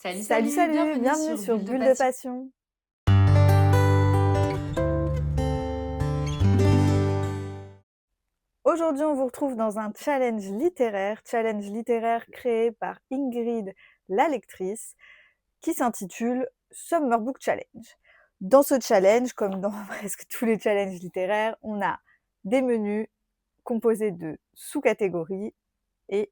Salut, Salut, salut, salut, bienvenue bienvenue sur sur Bulle de Bulle de Passion. Passion. Aujourd'hui, on vous retrouve dans un challenge littéraire créé par Ingrid, la lectrice, qui s'intitule Summer Book Challenge. Dans ce challenge, comme dans presque tous les challenges littéraires, on a des menus composés de sous-catégories et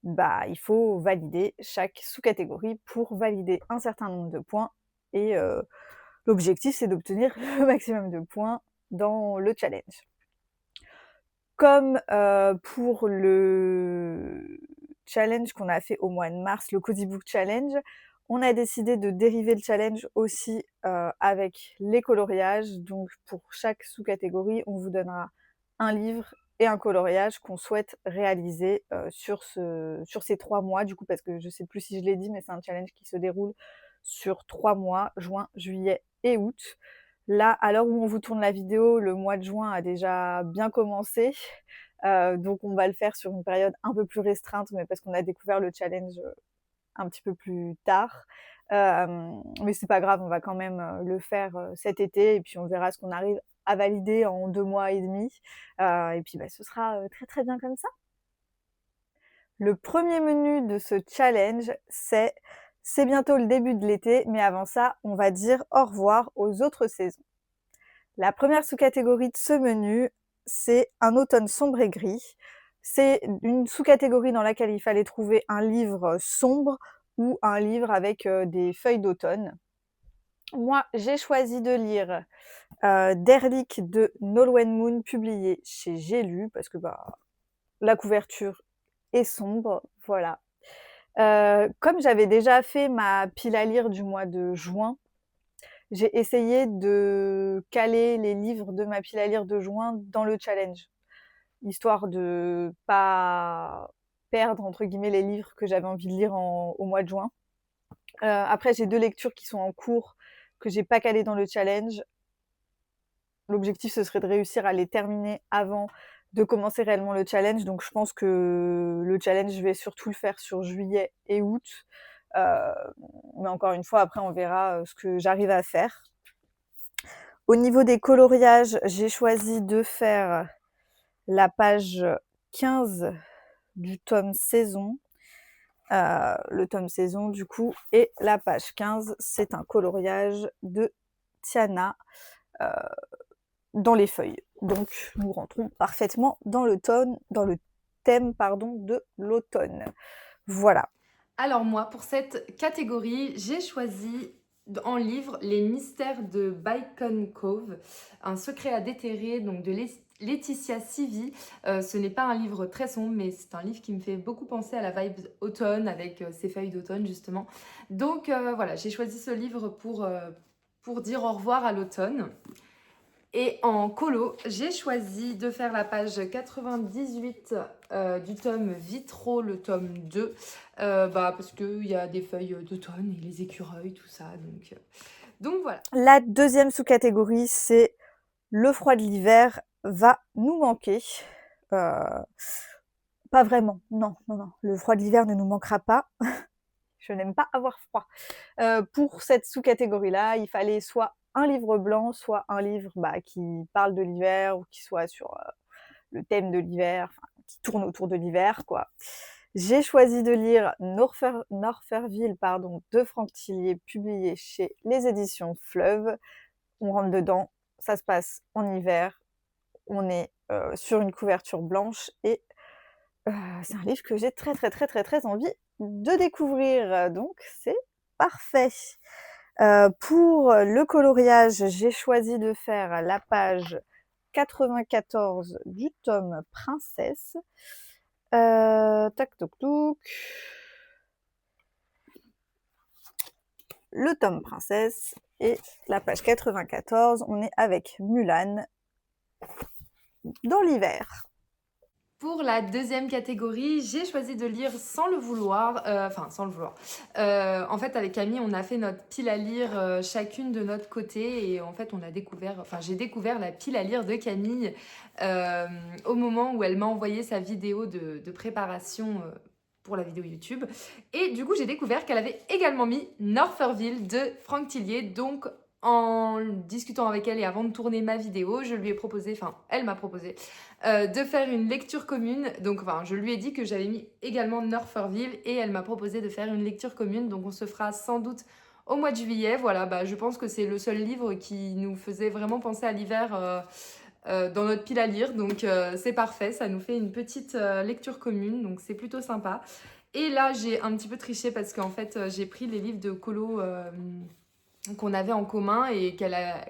il faut valider chaque sous-catégorie pour valider un certain nombre de points et l'objectif, c'est d'obtenir le maximum de points dans le challenge. Comme pour le challenge qu'on a fait au mois de mars, le Cozy Book Challenge, on a décidé de dériver le challenge aussi avec les coloriages. Donc pour chaque sous-catégorie, on vous donnera un livre et un coloriage qu'on souhaite réaliser sur ces 3 mois, du coup, parce que je ne sais plus si je l'ai dit, mais c'est un challenge qui se déroule sur 3 mois, juin, juillet et août. Là, à l'heure où on vous tourne la vidéo, le mois de juin a déjà bien commencé. Donc on va le faire sur une période un peu plus restreinte, mais parce qu'on a découvert le challenge un petit peu plus tard. Mais c'est pas grave, on va quand même le faire cet été et puis on verra ce qu'on arrive à valider en 2 mois et demi. Et puis ce sera très très bien comme ça. Le premier menu de ce challenge, c'est bientôt le début de l'été, mais avant ça, on va dire au revoir aux autres saisons. La première sous-catégorie de ce menu, c'est un automne sombre et gris. C'est une sous-catégorie dans laquelle il fallait trouver un livre sombre ou un livre avec des feuilles d'automne. Moi, j'ai choisi de lire Derlick de Nolwenn Moon, publié chez J'ai lu, parce que la couverture est sombre, voilà. Comme j'avais déjà fait ma pile à lire du mois de juin, j'ai essayé de caler les livres de ma pile à lire de juin dans le challenge, histoire de pas perdre entre guillemets les livres que j'avais envie de lire au mois de juin. Après, j'ai 2 lectures qui sont en cours que j'ai pas calées dans le challenge. L'objectif, ce serait de réussir à les terminer avant de commencer réellement le challenge. Donc je pense que le challenge, je vais surtout le faire sur juillet et août. Euh, mais encore une fois, après, on verra ce que j'arrive à faire. Au niveau des coloriages, j'ai choisi de faire la page 15 du tome saison. Le tome saison, du coup, et la page 15, c'est un coloriage de Tiana dans les feuilles. Donc, nous rentrons parfaitement dans le thème de l'automne. Voilà. Alors moi, pour cette catégorie, j'ai choisi en livre Les mystères de Bacon Cove, un secret à déterrer, donc de Laetitia Sivi. Ce n'est pas un livre très sombre, mais c'est un livre qui me fait beaucoup penser à la vibe automne, avec ses feuilles d'automne justement. Donc voilà, j'ai choisi ce livre pour dire au revoir à l'automne. Et en colo, j'ai choisi de faire la page 98 du tome Vitraux, le tome 2, parce qu'il y a des feuilles d'automne et les écureuils, tout ça. Donc voilà. La deuxième sous-catégorie, c'est le froid de l'hiver va nous manquer. Pas vraiment, non, non, non. Le froid de l'hiver ne nous manquera pas. Je n'aime pas avoir froid. Pour cette sous-catégorie-là, il fallait soit un livre blanc, soit un livre qui parle de l'hiver ou qui soit sur le thème de l'hiver, qui tourne autour de l'hiver, quoi. J'ai choisi de lire Norferville de Franck Tillier, publié chez les éditions Fleuve. On rentre dedans, ça se passe en hiver, on est sur une couverture blanche et c'est un livre que j'ai très très très très très envie de découvrir, donc c'est parfait. Pour le coloriage, j'ai choisi de faire la page 94 du tome Princesse. Tac toc toc. Le tome Princesse et la page 94, on est avec Mulan dans l'hiver. Pour la deuxième catégorie, j'ai choisi de lire sans le vouloir, sans le vouloir. En fait, avec Camille, on a fait notre pile à lire chacune de notre côté et en fait, j'ai découvert la pile à lire de Camille au moment où elle m'a envoyé sa vidéo de préparation pour la vidéo YouTube. Et du coup, j'ai découvert qu'elle avait également mis Northerville de Franck Tillier. Donc, en discutant avec elle et avant de tourner ma vidéo, je lui ai proposé, enfin, elle m'a proposé de faire une lecture commune. Donc, enfin, je lui ai dit que j'avais mis également Northerville et elle m'a proposé de faire une lecture commune. Donc, on se fera sans doute au mois de juillet. Voilà, bah, je pense que c'est le seul livre qui nous faisait vraiment penser à l'hiver dans notre pile à lire. Donc, c'est parfait. Ça nous fait une petite lecture commune. Donc, c'est plutôt sympa. Et là, j'ai un petit peu triché parce qu'en fait, j'ai pris les livres de colo qu'on avait en commun et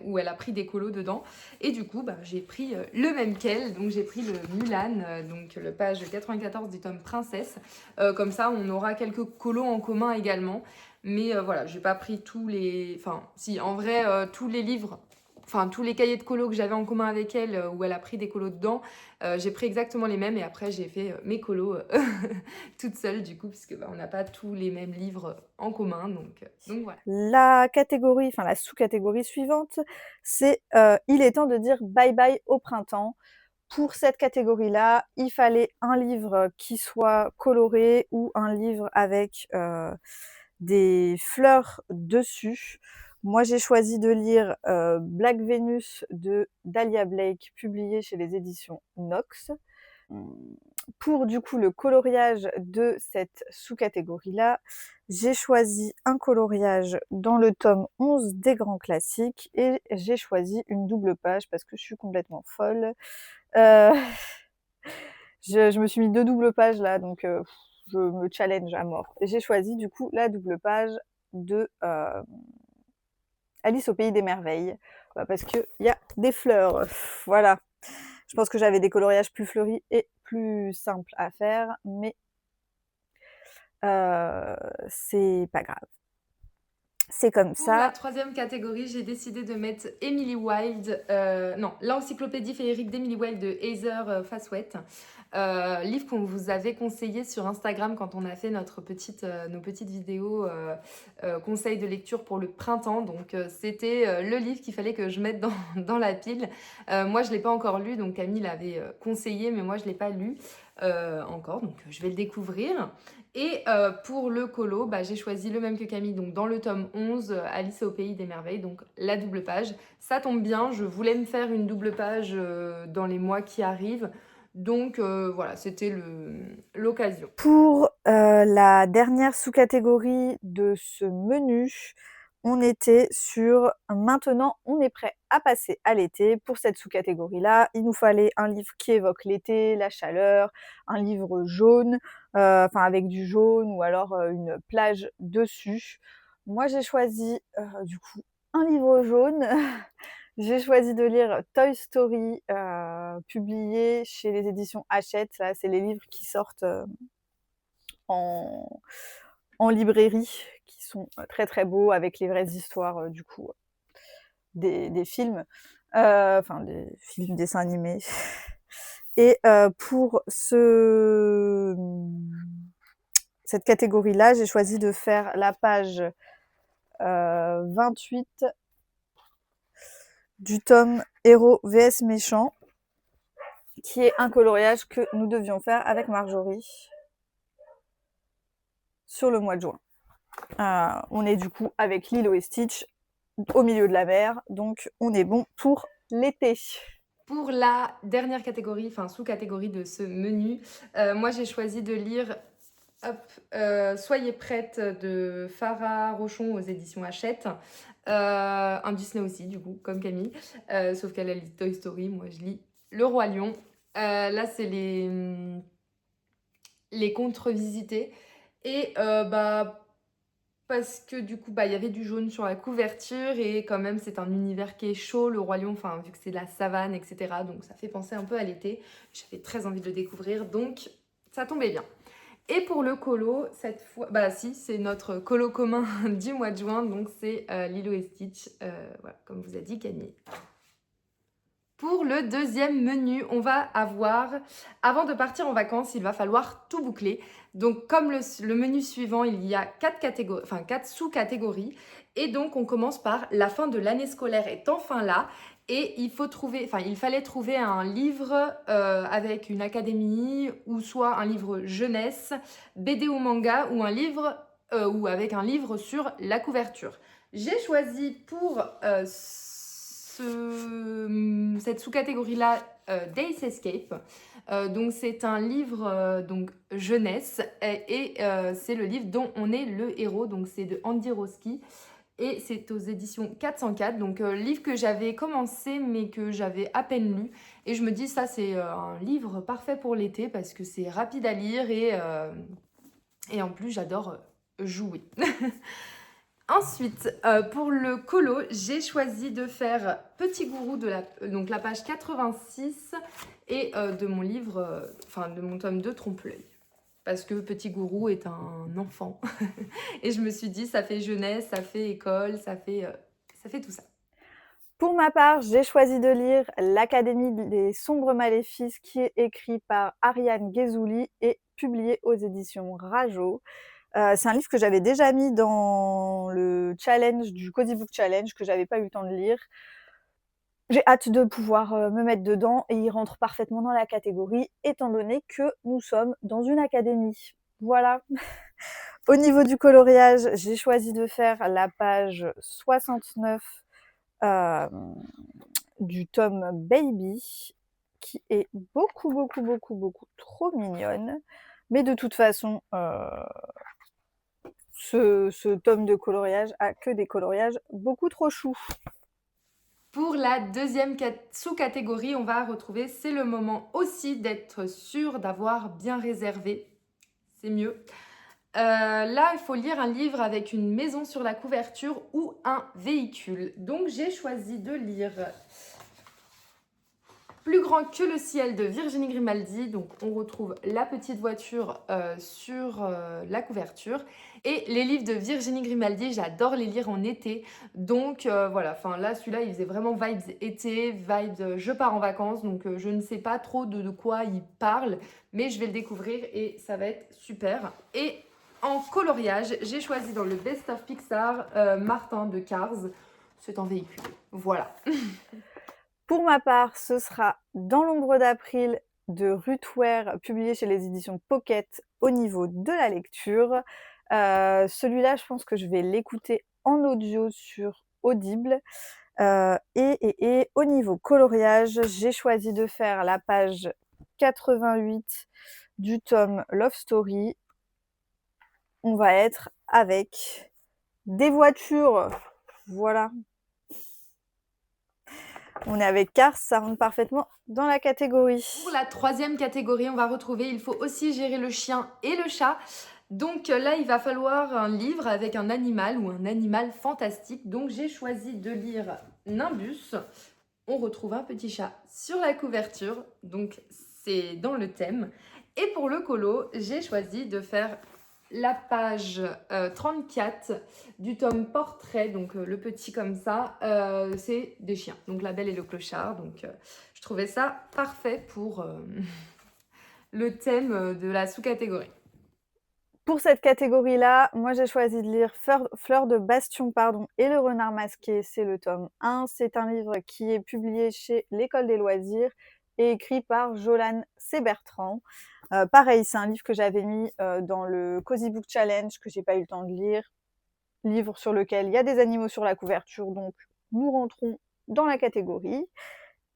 où elle a pris des colos dedans. Et du coup, bah, j'ai pris le même qu'elle. Donc, j'ai pris le Mulan, donc le page 94 du tome Princesse. Comme ça, on aura quelques colos en commun également. Mais voilà, j'ai pas pris tous les... Enfin, si, en vrai, tous les livres... Enfin, tous les cahiers de colo que j'avais en commun avec elle, où elle a pris des colos dedans, j'ai pris exactement les mêmes et après j'ai fait mes colos toute seule du coup, puisque bah, on n'a pas tous les mêmes livres en commun, donc voilà. La catégorie, enfin la sous-catégorie suivante, c'est il est temps de dire bye bye au printemps. Pour cette catégorie-là, il fallait un livre qui soit coloré ou un livre avec des fleurs dessus. Moi, j'ai choisi de lire Black Venus de Dahlia Blake, publié chez les éditions Nox. Pour du coup le coloriage de cette sous-catégorie-là, j'ai choisi un coloriage dans le tome 11 des grands classiques et j'ai choisi une double page parce que je suis complètement folle. Euh, je me suis mis 2 doubles pages là, donc je me challenge à mort. J'ai choisi du coup la double page de Alice au pays des merveilles, parce qu'il y a des fleurs, voilà. Je pense que j'avais des coloriages plus fleuris et plus simples à faire, mais c'est pas grave. C'est comme Pour la ça. troisième catégorie, j'ai décidé de mettre Emily Wilde, non, l'encyclopédie féerique d'Emily Wilde de Heather Fasswett. Livre qu'on vous avait conseillé sur Instagram quand on a fait nos petites vidéos conseils de lecture pour le printemps. Donc c'était le livre qu'il fallait que je mette dans la pile. Moi je ne l'ai pas encore lu, donc Camille l'avait conseillé, mais moi je ne l'ai pas lu encore, donc je vais le découvrir. Et pour le colo, bah, j'ai choisi le même que Camille, donc dans le tome 11, Alice au pays des merveilles, donc la double page. Ça tombe bien, je voulais me faire une double page dans les mois qui arrivent. Donc voilà, c'était l'occasion. Pour la dernière sous-catégorie de ce menu, on était sur maintenant on est prêt à passer à l'été. Pour cette sous-catégorie-là, il nous fallait un livre qui évoque l'été, la chaleur, un livre jaune, enfin avec du jaune ou alors une plage dessus. Moi j'ai choisi du coup un livre jaune. J'ai choisi de lire Toy Story, publié chez les éditions Hachette. Là, c'est les livres qui sortent en, en librairie, qui sont très très beaux, avec les vraies histoires, du coup, des films, enfin des films, dessins animés. Et pour cette catégorie-là, j'ai choisi de faire la page 28 du tome Héros vs Méchant, qui est un coloriage que nous devions faire avec Marjorie sur le mois de juin. On est du coup avec Lilo et Stitch au milieu de la mer, donc on est bon pour l'été. Pour la dernière catégorie, enfin sous-catégorie de ce menu, moi j'ai choisi de lire Soyez prête de Farah Rochon aux éditions Hachette. Un Disney aussi, du coup, comme Camille. Sauf qu'elle a lu Toy Story, moi je lis Le Roi Lion. Là, c'est les contes revisités. Et bah, parce que du coup, bah, il y avait du jaune sur la couverture et quand même, c'est un univers qui est chaud, le Roi Lion, enfin, vu que c'est de la savane, etc. Donc, ça fait penser un peu à l'été. J'avais très envie de le découvrir, donc ça tombait bien. Et pour le colo, cette fois, bah si, c'est notre colo commun du mois de juin, donc c'est Lilo et Stitch, voilà, comme vous a dit Camille. Pour le deuxième menu, on va avoir, avant de partir en vacances, il va falloir tout boucler. Donc comme le menu suivant, il y a 4 sous-catégories. Et donc on commence par la fin de l'année scolaire est enfin là. Et il fallait trouver un livre avec une académie ou soit un livre jeunesse, BD ou manga ou un livre ou avec un livre sur la couverture. J'ai choisi pour cette sous-catégorie-là Days Escape. Donc c'est un livre donc jeunesse et c'est le livre dont on est le héros. Donc c'est de Andy Roski et c'est aux éditions 404. Donc livre que j'avais commencé mais que j'avais à peine lu. Et je me dis ça c'est un livre parfait pour l'été parce que c'est rapide à lire et en plus j'adore jouer. Ensuite, pour le colo, j'ai choisi de faire Petit Gourou donc la page 86 et de mon livre, de mon tome 2 Trompe-l'œil. Parce que Petit Gourou est un enfant. Et je me suis dit, ça fait jeunesse, ça fait école, ça fait tout ça. Pour ma part, j'ai choisi de lire L'Académie des sombres maléfices qui est écrit par Ariane Ghezouli et publié aux éditions Rajo. C'est un livre que j'avais déjà mis dans le challenge du Cozy Book Challenge que j'avais pas eu le temps de lire. J'ai hâte de pouvoir me mettre dedans et il rentre parfaitement dans la catégorie étant donné que nous sommes dans une académie. Voilà. Au niveau du coloriage, j'ai choisi de faire la page 69 du tome Baby qui est beaucoup trop mignonne. Mais de toute façon, ce tome de coloriage a que des coloriages beaucoup trop choux. Pour la deuxième sous-catégorie, on va retrouver c'est le moment aussi d'être sûr d'avoir bien réservé. C'est mieux. Là, il faut lire un livre avec une maison sur la couverture ou un véhicule. Donc, j'ai choisi de lire Plus grand que le ciel de Virginie Grimaldi. Donc, on retrouve la petite voiture sur la couverture. Et les livres de Virginie Grimaldi, j'adore les lire en été. Donc, voilà. Enfin, là, celui-là, il faisait vraiment vibes été, vibes je pars en vacances. Donc, je ne sais pas trop de quoi il parle. Mais je vais le découvrir et ça va être super. Et en coloriage, j'ai choisi dans le Best of Pixar Martin de Cars. C'est un véhicule. Voilà. Pour ma part, ce sera Dans l'ombre d'April de Ruth Ware, publié chez les éditions Pocket au niveau de la lecture. Celui-là, je pense que je vais l'écouter en audio sur Audible. Et au niveau coloriage, j'ai choisi de faire la page 88 du tome Love Story. On va être avec des voitures. Voilà. On est avec Cars, ça rentre parfaitement dans la catégorie. Pour la troisième catégorie, on va retrouver il faut aussi gérer le chien et le chat. Donc là, il va falloir un livre avec un animal ou un animal fantastique. Donc j'ai choisi de lire Nimbus. On retrouve un petit chat sur la couverture, donc c'est dans le thème. Et pour le colo, j'ai choisi de faire la page 34 du tome Portrait, donc le petit comme ça, c'est des chiens, donc La Belle et le Clochard. Donc je trouvais ça parfait pour le thème de la sous-catégorie. Pour cette catégorie-là, moi j'ai choisi de lire Fleur de Bastion et Le Renard Masqué, c'est le tome 1. C'est un livre qui est publié chez l'École des loisirs et écrit par Jolane Sébertrand. Pareil, c'est un livre que j'avais mis dans le Cozy Book Challenge que j'ai pas eu le temps de lire. Livre sur lequel il y a des animaux sur la couverture, donc nous rentrons dans la catégorie.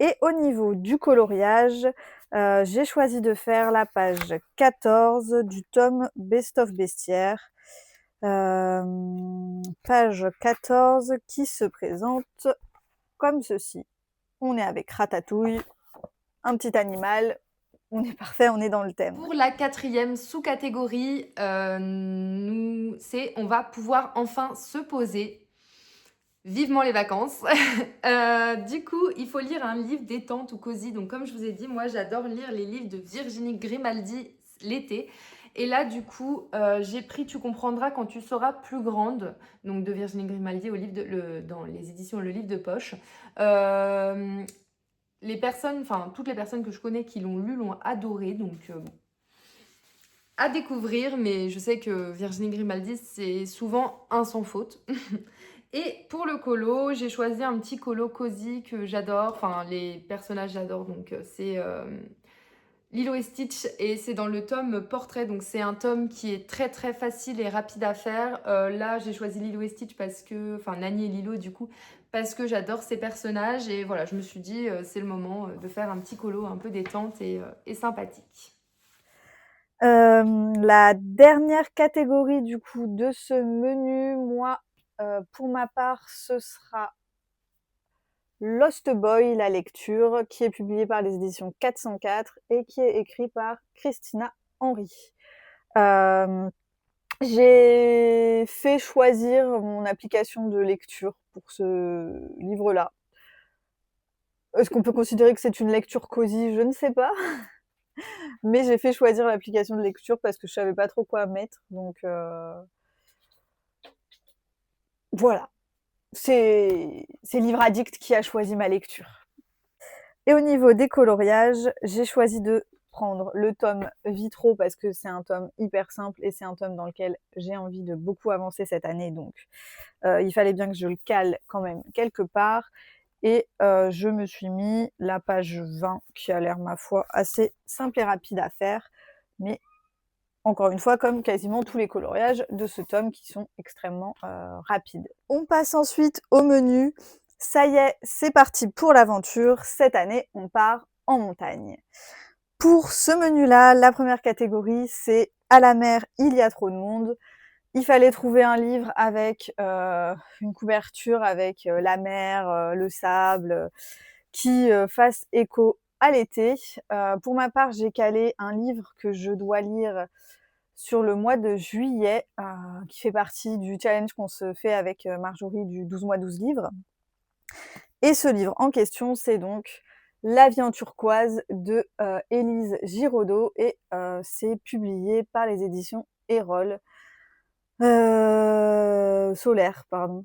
Et au niveau du coloriage, j'ai choisi de faire la page 14 du tome Best of Bestiaire. Page 14 qui se présente comme ceci. On est avec Ratatouille, un petit animal. On est parfait, on est dans le thème. Pour la quatrième sous-catégorie, on va pouvoir enfin se poser. Vivement les vacances. Du coup, il faut lire un livre détente ou cosy. Donc, comme je vous ai dit, moi, j'adore lire les livres de Virginie Grimaldi l'été. Et là, du coup, j'ai pris Tu comprendras quand tu seras plus grande. Donc, de Virginie Grimaldi dans les éditions Le Livre de Poche. toutes les personnes que je connais qui l'ont lu l'ont adoré, donc bon, à découvrir, mais je sais que Virginie Grimaldi, c'est souvent un sans faute. Et pour le colo, j'ai choisi un petit colo cosy que j'adore, enfin les personnages j'adore, donc c'est Lilo et Stitch et c'est dans le tome portrait, donc c'est un tome qui est très très facile et rapide à faire. Là j'ai choisi Lilo et Stitch enfin Nani et Lilo du coup, parce que j'adore ces personnages et voilà, je me suis dit c'est le moment de faire un petit colo un peu détente et sympathique. La dernière catégorie du coup de ce menu, moi, pour ma part, ce sera Lost Boy, la lecture, qui est publié par les éditions 404 et qui est écrit par Christina Henry. J'ai fait choisir mon application de lecture pour ce livre-là. Est-ce qu'on peut considérer que c'est une lecture cosy? Je ne sais pas. Mais j'ai fait choisir l'application de lecture parce que je savais pas trop quoi mettre. Donc voilà. C'est Livre Addict qui a choisi ma lecture. Et au niveau des coloriages, j'ai choisi de prendre le tome Vitro parce que c'est un tome hyper simple et c'est un tome dans lequel j'ai envie de beaucoup avancer cette année. Donc il fallait bien que je le cale quand même quelque part. Et je me suis mis la page 20 qui a l'air, ma foi, assez simple et rapide à faire. Mais encore une fois, comme quasiment tous les coloriages de ce tome qui sont extrêmement rapides. On passe ensuite au menu. Ça y est, c'est parti pour l'aventure. Cette année, on part en montagne. Pour ce menu-là, la première catégorie, c'est à la mer, il y a trop de monde. Il fallait trouver un livre avec une couverture avec la mer, le sable, qui fasse écho à l'été. Pour ma part, j'ai calé un livre que je dois lire sur le mois de juillet, qui fait partie du challenge qu'on se fait avec Marjorie du 12 mois 12 livres. Et ce livre en question, c'est donc La vie en turquoise de Élise Giraudot et c'est publié par les éditions Erol. Solaire, pardon.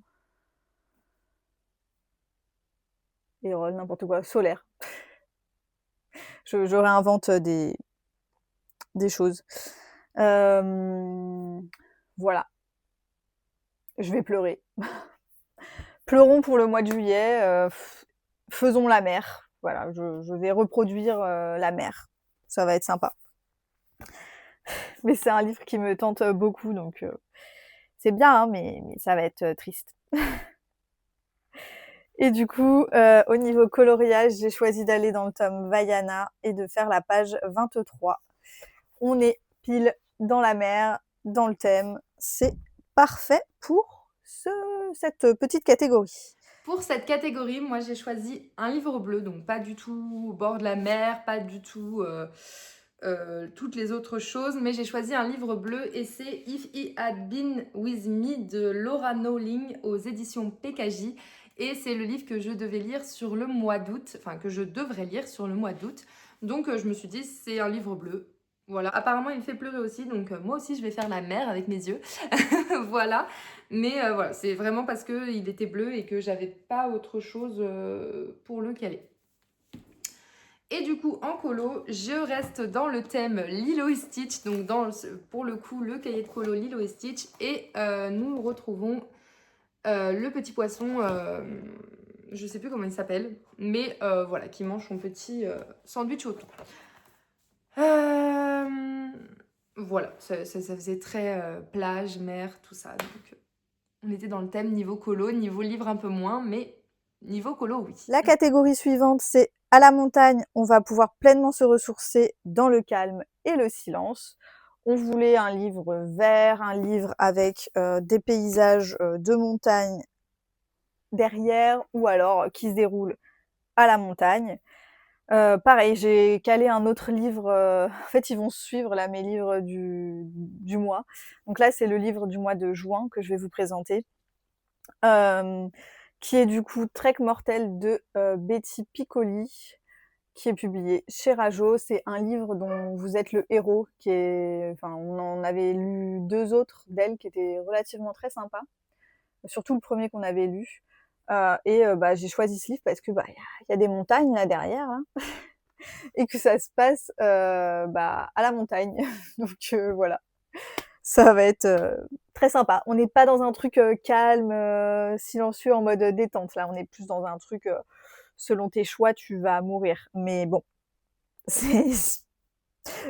Erol, n'importe quoi. Solaire. Je réinvente des choses. Voilà. Je vais pleurer. Pleurons pour le mois de juillet. Faisons la mer. Voilà, je vais reproduire la mer. Ça va être sympa. Mais c'est un livre qui me tente beaucoup, donc c'est bien, hein, mais ça va être triste. Et du coup, au niveau coloriage, j'ai choisi d'aller dans le tome Vaiana et de faire la page 23. On est pile dans la mer, dans le thème. C'est parfait pour cette petite catégorie. Pour cette catégorie, moi j'ai choisi un livre bleu, donc pas du tout au bord de la mer, pas du tout toutes les autres choses, mais j'ai choisi un livre bleu et c'est If He Had Been With Me de Laura Nowling aux éditions PKJ. Et c'est le livre que je devais lire sur le mois d'août, enfin que je devrais lire sur le mois d'août. Donc je me suis dit c'est un livre bleu. Voilà, apparemment il me fait pleurer aussi, donc moi aussi je vais faire la mer avec mes yeux. Voilà, mais voilà, c'est vraiment parce qu'il était bleu et que j'avais pas autre chose pour le caler. Et du coup, en colo, je reste dans le thème Lilo et Stitch, donc pour le coup, le cahier de colo Lilo et Stitch. Et nous retrouvons le petit poisson, je sais plus comment il s'appelle, mais voilà, qui mange son petit sandwich au thon. Voilà, ça faisait très plage, mer, tout ça. Donc, on était dans le thème niveau colo, niveau livre un peu moins, mais niveau colo, oui. La catégorie suivante, c'est à la montagne, on va pouvoir pleinement se ressourcer dans le calme et le silence. On voulait un livre vert, un livre avec des paysages de montagne derrière ou alors qui se déroule à la montagne. Pareil, j'ai calé un autre livre. En fait, ils vont suivre là mes livres du mois. Donc là, c'est le livre du mois de juin que je vais vous présenter. Qui est du coup Trek mortel de Betty Piccoli, qui est publié chez Rajo. C'est un livre dont vous êtes le héros, on en avait lu 2 autres d'elle qui étaient relativement très sympas, surtout le premier qu'on avait lu. J'ai choisi ce livre parce que, y a des montagnes là derrière, là et que ça se passe, à la montagne. Donc voilà, ça va être, très sympa. On n'est pas dans un truc, calme, silencieux en mode, détente là, on est plus dans un truc, selon tes choix, tu vas mourir. Mais bon, c'est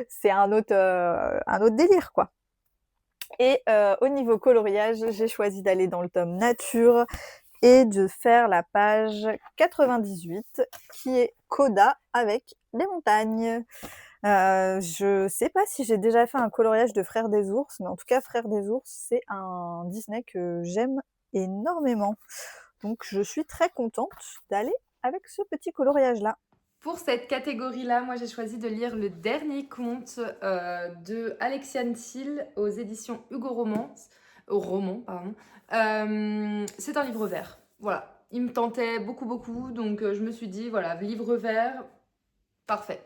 c'est un autre délire, quoi. Et au niveau coloriage, j'ai choisi d'aller dans le tome nature et de faire la page 98 qui est Coda avec les montagnes. Je sais pas si j'ai déjà fait un coloriage de Frères des ours, mais en tout cas Frères des ours, c'est un Disney que j'aime énormément. Donc je suis très contente d'aller avec ce petit coloriage-là. Pour cette catégorie-là, moi j'ai choisi de lire le dernier conte de Alexiane Thiel aux éditions Hugo Roman, pardon. C'est un livre vert. Voilà, il me tentait beaucoup, beaucoup, donc je me suis dit, voilà, livre vert, parfait.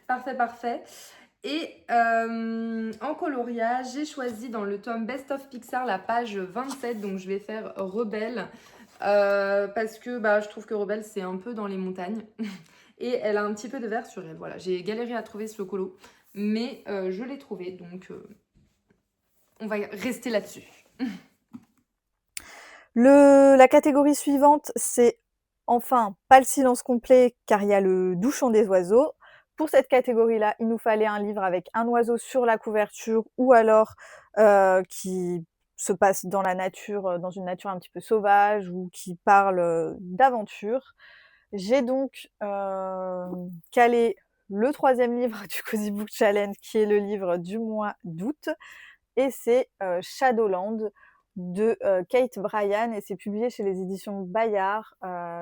Parfait, parfait. Et en coloriage, j'ai choisi dans le tome Best of Pixar la page 27, donc je vais faire Rebelle. Parce que je trouve que Rebelle, c'est un peu dans les montagnes. Et elle a un petit peu de vert sur elle. Voilà, j'ai galéré à trouver ce colo. Mais je l'ai trouvé, donc on va rester là-dessus. La catégorie suivante, c'est enfin pas le silence complet car il y a le doux chant des oiseaux. Pour cette catégorie-là, il nous fallait un livre avec un oiseau sur la couverture ou alors qui se passe dans la nature, dans une nature un petit peu sauvage ou qui parle d'aventure. J'ai donc calé le 3e livre du Cozy Book Challenge qui est le livre du mois d'août et c'est Shadowland de Kate Bryan et c'est publié chez les éditions Bayard.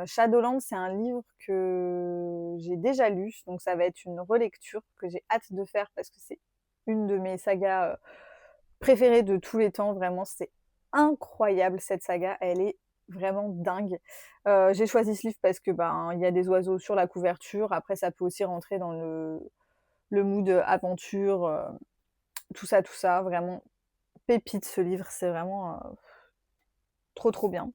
Shadowland, c'est un livre que j'ai déjà lu, donc ça va être une relecture que j'ai hâte de faire parce que c'est une de mes sagas préférées de tous les temps. Vraiment, c'est incroyable cette saga, elle est vraiment dingue. J'ai choisi ce livre parce que il y a des oiseaux sur la couverture. Après, ça peut aussi rentrer dans le mood aventure, tout ça, vraiment pépite ce livre, c'est vraiment trop trop bien.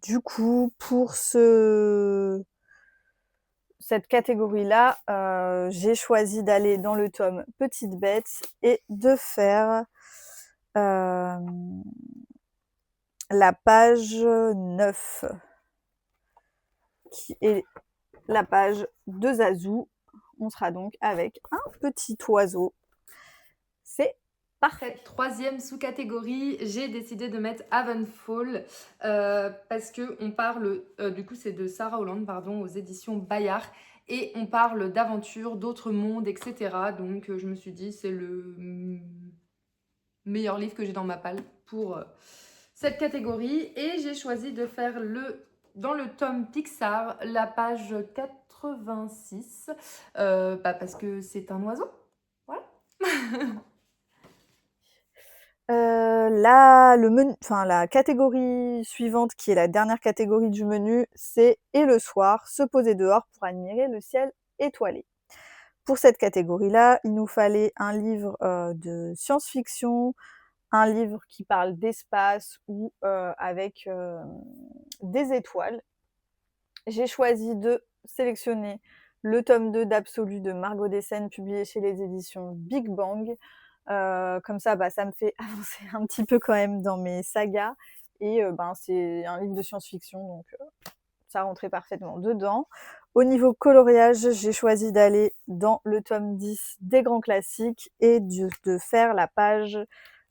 Du coup, pour cette catégorie-là, j'ai choisi d'aller dans le tome Petite Bête et de faire la page 9, qui est la page de Zazu. On sera donc avec un petit oiseau. C'est parfait. 3e sous-catégorie, j'ai décidé de mettre Havenfall parce que on parle, du coup c'est de Sarah Holland, pardon, aux éditions Bayard, et on parle d'aventure, d'autres mondes, etc. Donc je me suis dit c'est le meilleur livre que j'ai dans ma palle pour cette catégorie. Et j'ai choisi de faire dans le tome Pixar la page 86 parce que c'est un oiseau. Voilà. La catégorie suivante, qui est la dernière catégorie du menu, c'est Et le soir, se poser dehors pour admirer le ciel étoilé. Pour cette catégorie-là, il nous fallait un livre de science-fiction, un livre qui parle d'espace ou avec des étoiles. J'ai choisi de sélectionner le tome 2 d'Absolu de Margot Dessen, publié chez les éditions Big Bang. Comme ça, ça me fait avancer un petit peu quand même dans mes sagas. Et c'est un livre de science-fiction, donc ça rentrait parfaitement dedans. Au niveau coloriage, j'ai choisi d'aller dans le tome 10 des grands classiques et de faire la page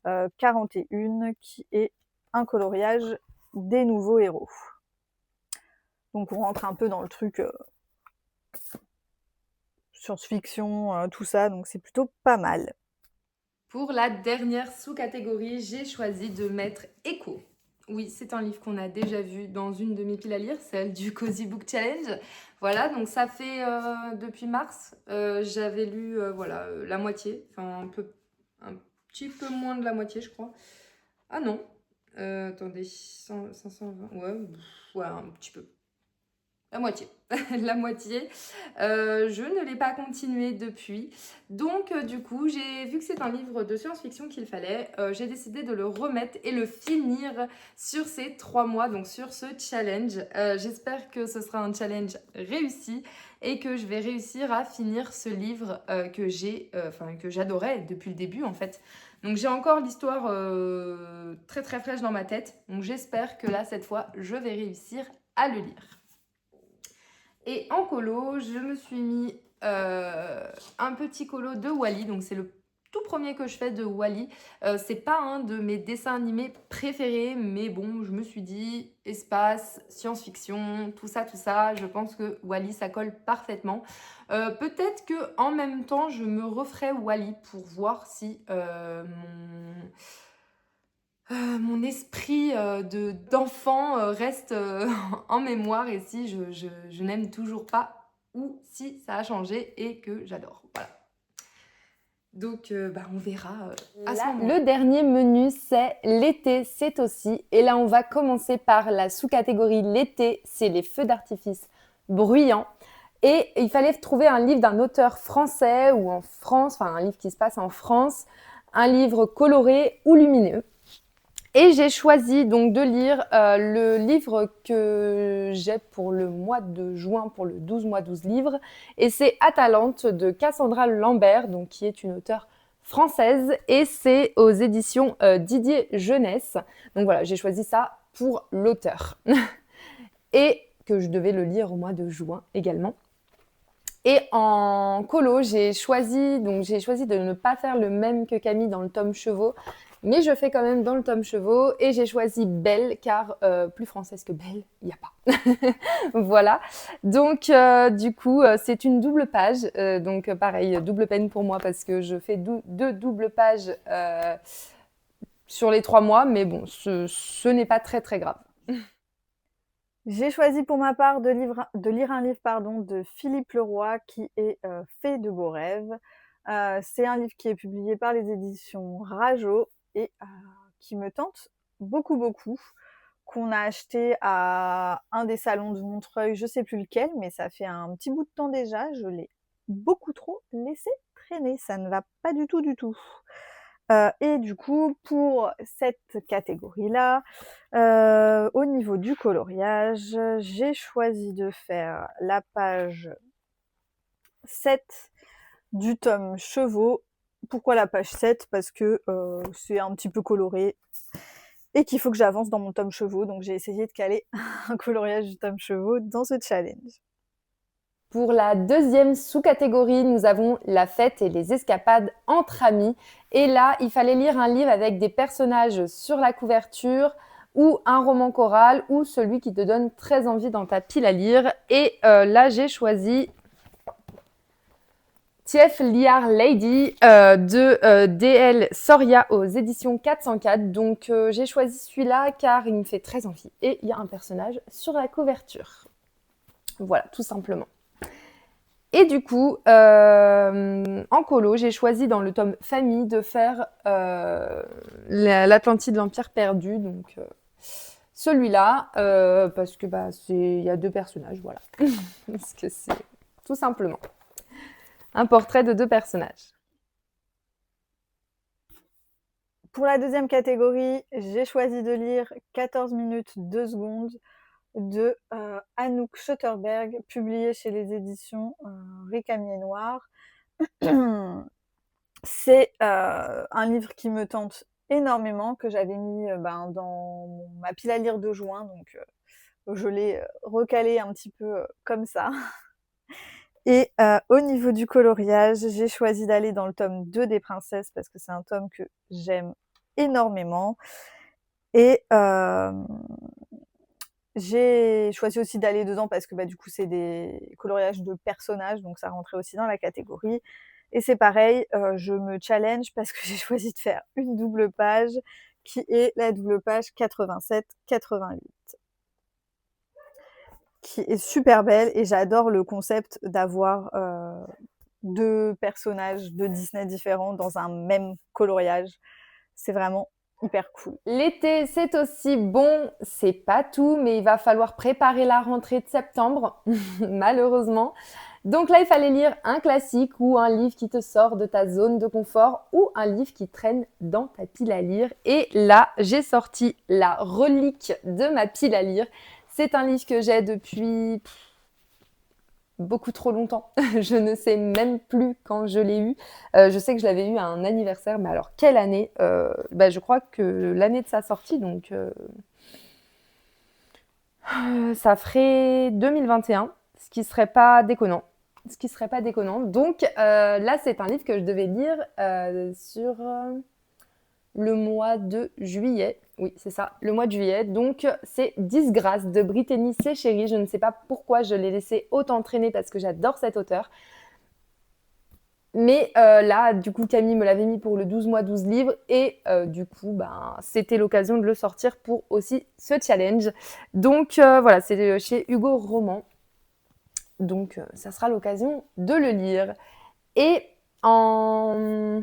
41, qui est un coloriage des nouveaux héros. Donc on rentre un peu dans le truc science-fiction, tout ça, donc c'est plutôt pas mal. Pour la dernière sous-catégorie, j'ai choisi de mettre Echo. Oui, c'est un livre qu'on a déjà vu dans une de mes piles à lire, celle du Cozy Book Challenge. Voilà, donc ça fait depuis mars, j'avais lu la moitié, enfin un petit peu moins de la moitié, je crois. Ah non, attendez, 520, ouais, un petit peu. La moitié. La moitié. Je ne l'ai pas continué depuis. Donc, du coup, j'ai vu que c'est un livre de science-fiction qu'il fallait. J'ai décidé de le remettre et le finir sur ces 3 mois, donc sur ce challenge. J'espère que ce sera un challenge réussi et que je vais réussir à finir ce livre que j'adorais depuis le début en fait. Donc j'ai encore l'histoire très très fraîche dans ma tête. Donc j'espère que là, cette fois, je vais réussir à le lire. Et en colo, je me suis mis un petit colo de Wall-E. Donc c'est le tout premier que je fais de Wall-E. C'est pas un de mes dessins animés préférés, mais bon, je me suis dit espace, science-fiction, tout ça. Je pense que Wall-E, ça colle parfaitement. Peut-être que en même temps, je me referai Wall-E pour voir si mon esprit d'enfant reste en mémoire et si je n'aime toujours pas ou si ça a changé et que j'adore. Voilà. Donc, on verra à ce moment-là. Le dernier menu, c'est l'été, c'est aussi. Et là, on va commencer par la sous-catégorie l'été, c'est les feux d'artifice bruyants. Et il fallait trouver un livre d'un auteur français ou en France, enfin un livre qui se passe en France, un livre coloré ou lumineux. Et j'ai choisi donc de lire le livre que j'ai pour le mois de juin, pour le 12 mois 12 livres. Et c'est Atalante de Cassandra Lambert, donc, qui est une auteure française. Et c'est aux éditions Didier Jeunesse. Donc voilà, j'ai choisi ça pour l'auteur. Et que je devais le lire au mois de juin également. Et en colo, j'ai choisi de ne pas faire le même que Camille dans le tome Chevaux, mais je fais quand même dans le tome Chevaux et j'ai choisi Belle car plus française que Belle, il n'y a pas. Voilà. Donc du coup, c'est une double page. Donc pareil, double peine pour moi parce que je fais deux doubles pages sur les 3 mois, mais bon, ce n'est pas très très grave. J'ai choisi pour ma part de lire un livre de Philippe Leroy qui est Fée de beaux rêves. C'est un livre qui est publié par les éditions Rajo et qui me tente beaucoup, qu'on a acheté à un des salons de Montreuil, je sais plus lequel, mais ça fait un petit bout de temps déjà, je l'ai beaucoup trop laissé traîner, ça ne va pas du tout. Et du coup, pour cette catégorie-là, au niveau du coloriage, j'ai choisi de faire la page 7 du tome Chevaux. Pourquoi la page 7 ? Parce que c'est un petit peu coloré et qu'il faut que j'avance dans mon tome Chevaux. Donc j'ai essayé de caler un coloriage du tome Chevaux dans ce challenge. Pour la deuxième sous-catégorie, nous avons la fête et les escapades entre amis. Et là, il fallait lire un livre avec des personnages sur la couverture ou un roman choral ou celui qui te donne très envie dans ta pile à lire. Et là, j'ai choisi Tief Liar Lady de D.L. Soria aux éditions 404. Donc j'ai choisi celui-là car il me fait très envie. Et il y a un personnage sur la couverture. Voilà, tout simplement. Et du coup, en colo, j'ai choisi dans le tome Famille de faire l'Atlantide, l'Empire perdu. Donc celui-là, parce que il y a 2 personnages, voilà. Parce que c'est tout simplement un portrait de 2 personnages. Pour la deuxième catégorie, j'ai choisi de lire 14 minutes 2 secondes de Anouk Schutterberg, publié chez les éditions Récamier Noir. C'est un livre qui me tente énormément, que j'avais mis dans ma pile à lire de juin, donc je l'ai recalé un petit peu comme ça. Et au niveau du coloriage, j'ai choisi d'aller dans le tome 2 des Princesses parce que c'est un tome que j'aime énormément. Et j'ai choisi aussi d'aller dedans parce que du coup c'est des coloriages de personnages, donc ça rentrait aussi dans la catégorie. Et c'est pareil, je me challenge parce que j'ai choisi de faire une double page qui est la double page 87-88, qui est super belle et j'adore le concept d'avoir 2 personnages de Disney différents dans un même coloriage. C'est vraiment hyper cool. L'été, c'est aussi bon, c'est pas tout, mais il va falloir préparer la rentrée de septembre, malheureusement. Donc là, il fallait lire un classique ou un livre qui te sort de ta zone de confort ou un livre qui traîne dans ta pile à lire. Et là, j'ai sorti la relique de ma pile à lire. C'est un livre que j'ai depuis beaucoup trop longtemps. Je ne sais même plus quand je l'ai eu. Je sais que je l'avais eu à un anniversaire, mais alors quelle année? Je crois que l'année de sa sortie, donc ça ferait 2021, ce qui serait pas déconnant. Ce qui serait pas déconnant. Donc là, c'est un livre que je devais lire sur le mois de juillet. Oui, c'est ça, le mois de juillet. Donc, c'est Disgrâce de Brittany Sechéry. Je ne sais pas pourquoi je l'ai laissé autant traîner parce que j'adore cet auteur. Mais là, du coup, Camille me l'avait mis pour le 12 mois, 12 livres. Et du coup, c'était l'occasion de le sortir pour aussi ce challenge. Donc, voilà, c'est chez Hugo Roman. Donc, ça sera l'occasion de le lire. Et en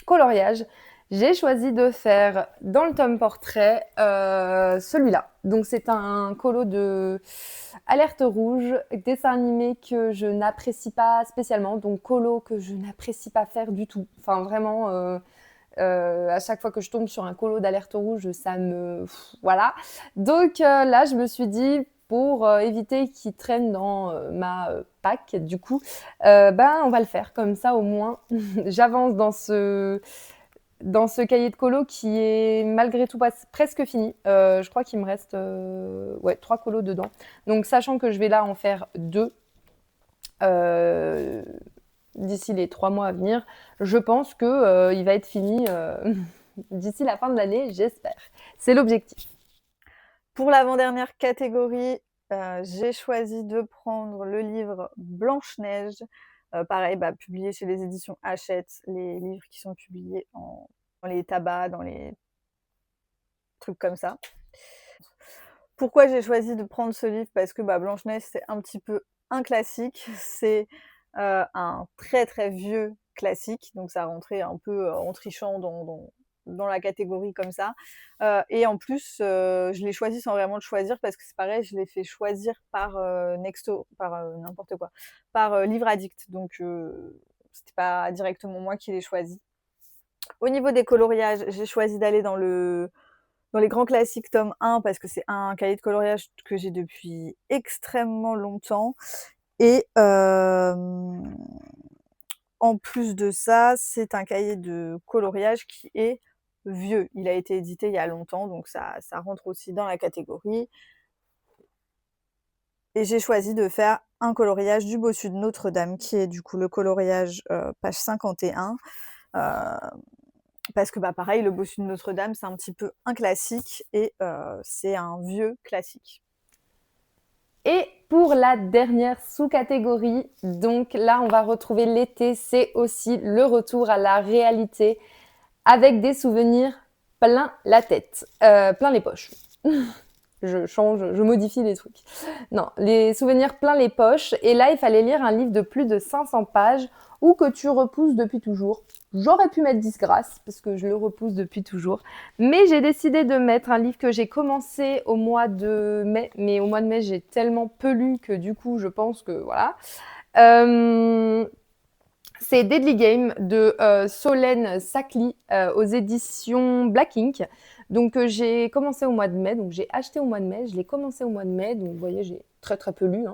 coloriage, j'ai choisi de faire dans le tome portrait celui-là. Donc c'est un colo de Alerte Rouge, dessin animé que je n'apprécie pas spécialement, donc colo que je n'apprécie pas faire du tout. Enfin vraiment, à chaque fois que je tombe sur un colo d'Alerte Rouge, ça me... Voilà. Donc là, je me suis dit, pour éviter qu'il traîne dans ma pack, du coup, on va le faire. Comme ça, au moins, j'avance dans ce cahier de colo qui est malgré tout presque fini. Je crois qu'il me reste 3 colos dedans. Donc, sachant que je vais là en faire 2 d'ici les 3 mois à venir, je pense que il va être fini d'ici la fin de l'année, j'espère. C'est l'objectif. Pour l'avant-dernière catégorie, j'ai choisi de prendre le livre Blanche-Neige. Pareil, publié chez les éditions Hachette, les livres qui sont publiés dans les tabacs, dans les trucs comme ça. Pourquoi j'ai choisi de prendre ce livre? Parce que Blanche-Neige, c'est un petit peu un classique. C'est un très très vieux classique, donc ça rentrait un peu en trichant dans la catégorie comme ça. Et en plus, je l'ai choisi sans vraiment le choisir parce que c'est pareil, je l'ai fait choisir par Nexto, par n'importe quoi, par Livre Addict. Donc, c'était pas directement moi qui l'ai choisi. Au niveau des coloriages, j'ai choisi d'aller dans les grands classiques tome 1 parce que c'est un cahier de coloriage que j'ai depuis extrêmement longtemps. Et en plus de ça, c'est un cahier de coloriage qui est vieux. Il a été édité il y a longtemps, donc ça rentre aussi dans la catégorie. Et j'ai choisi de faire un coloriage du Bossu de Notre-Dame, qui est du coup le coloriage page 51. Parce que pareil, le Bossu de Notre-Dame, c'est un petit peu un classique et c'est un vieux classique. Et pour la dernière sous-catégorie, donc là, on va retrouver l'été, c'est aussi le retour à la réalité avec des souvenirs plein la tête, plein les poches. Je change, je modifie les trucs. Non, les souvenirs plein les poches. Et là, il fallait lire un livre de plus de 500 pages ou que tu repousses depuis toujours. J'aurais pu mettre Disgrâce parce que je le repousse depuis toujours. Mais j'ai décidé de mettre un livre que j'ai commencé au mois de mai. Mais au mois de mai, j'ai tellement peu lu que du coup, je pense que voilà. C'est Deadly Game de Solène Sacli aux éditions Black Ink. Donc j'ai commencé au mois de mai, donc j'ai acheté au mois de mai, je l'ai commencé au mois de mai, donc vous voyez j'ai très très peu lu.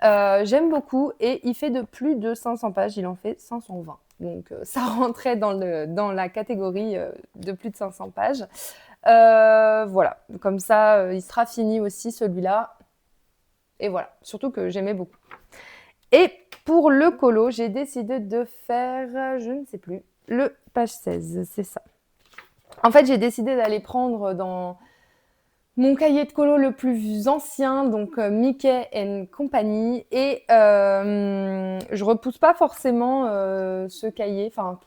J'aime beaucoup et il fait de plus de 500 pages, il en fait 520. Donc ça rentrait dans la catégorie de plus de 500 pages. Voilà, comme ça il sera fini aussi celui-là. Et voilà, surtout que j'aimais beaucoup. Et pour le colo, j'ai décidé de faire, je ne sais plus, le page 16, c'est ça. En fait, j'ai décidé d'aller prendre dans mon cahier de colo le plus ancien, donc Mickey and Company. Et je repousse pas forcément ce cahier, enfin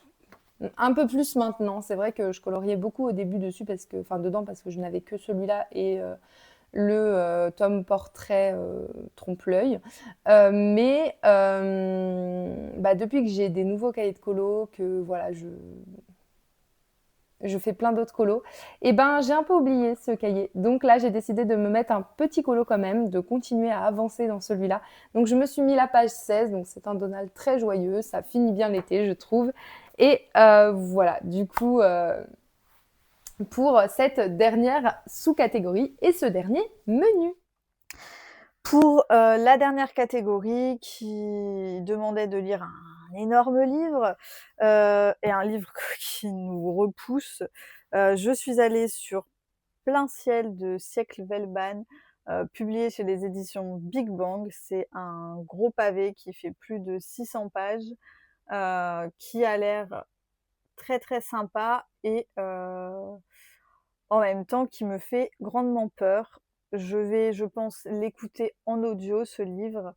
un peu plus maintenant. C'est vrai que je coloriais beaucoup au début dessus, dedans, parce que je n'avais que celui-là et le tome portrait trompe-l'œil. Mais depuis que j'ai des nouveaux cahiers de colo, que voilà, je fais plein d'autres colos. Et ben, j'ai un peu oublié ce cahier. Donc là, j'ai décidé de me mettre un petit colo quand même, de continuer à avancer dans celui-là. Donc je me suis mis la page 16, donc c'est un Donald très joyeux, ça finit bien l'été, je trouve. Et voilà, du coup, pour cette dernière sous-catégorie et ce dernier menu. Pour la dernière catégorie qui demandait de lire un énorme livre et un livre qui nous repousse, je suis allée sur Plein ciel de Siècle Velban, publié chez les éditions Big Bang. C'est un gros pavé qui fait plus de 600 pages, qui a l'air très, très sympa et en même temps qui me fait grandement peur. Je vais, je pense, l'écouter en audio, ce livre,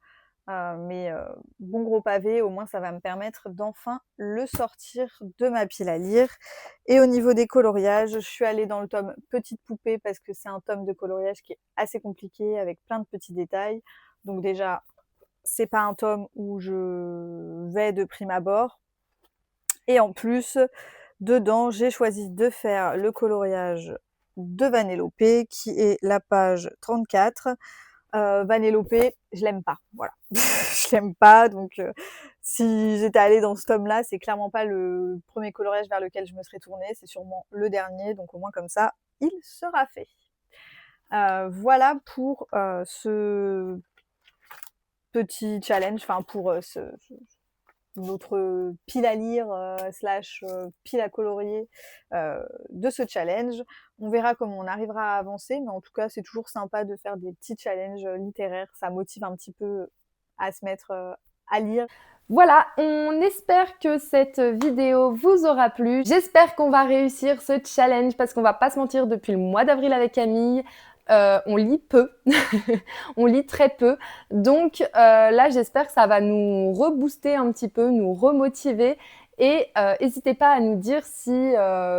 mais bon gros pavé, au moins ça va me permettre d'enfin le sortir de ma pile à lire. Et au niveau des coloriages, je suis allée dans le tome Petite poupée parce que c'est un tome de coloriage qui est assez compliqué avec plein de petits détails. Donc déjà, c'est pas un tome où je vais de prime abord. Et en plus, dedans, j'ai choisi de faire le coloriage de Vanellope, qui est la page 34. Vanellope, je l'aime pas, voilà. Je l'aime pas, donc si j'étais allée dans ce tome-là, c'est clairement pas le premier coloriage vers lequel je me serais tournée, c'est sûrement le dernier, donc au moins comme ça, il sera fait. Voilà pour ce petit challenge, enfin pour notre pile à lire slash pile à colorier de ce challenge. On verra comment on arrivera à avancer, mais en tout cas, c'est toujours sympa de faire des petits challenges littéraires. Ça motive un petit peu à se mettre à lire. Voilà, on espère que cette vidéo vous aura plu. J'espère qu'on va réussir ce challenge parce qu'on va pas se mentir, depuis le mois d'avril avec Camille, on lit peu, on lit très peu. Donc là, j'espère que ça va nous rebooster un petit peu, nous remotiver. Et n'hésitez pas à nous dire si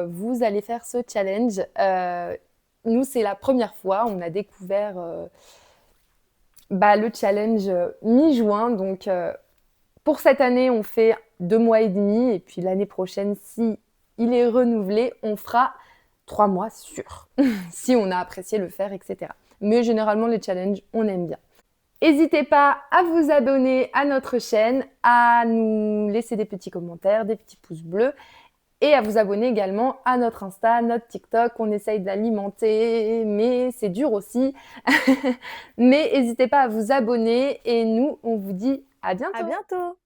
vous allez faire ce challenge. Nous, c'est la première fois, on a découvert le challenge mi-juin. Donc pour cette année, on fait 2 mois et demi. Et puis l'année prochaine, si il est renouvelé, on fera 3 mois sûrs, si on a apprécié le faire, etc. Mais généralement, les challenges, on aime bien. N'hésitez pas à vous abonner à notre chaîne, à nous laisser des petits commentaires, des petits pouces bleus et à vous abonner également à notre Insta, notre TikTok. On essaye d'alimenter, mais c'est dur aussi. Mais n'hésitez pas à vous abonner et nous, on vous dit à bientôt. À bientôt!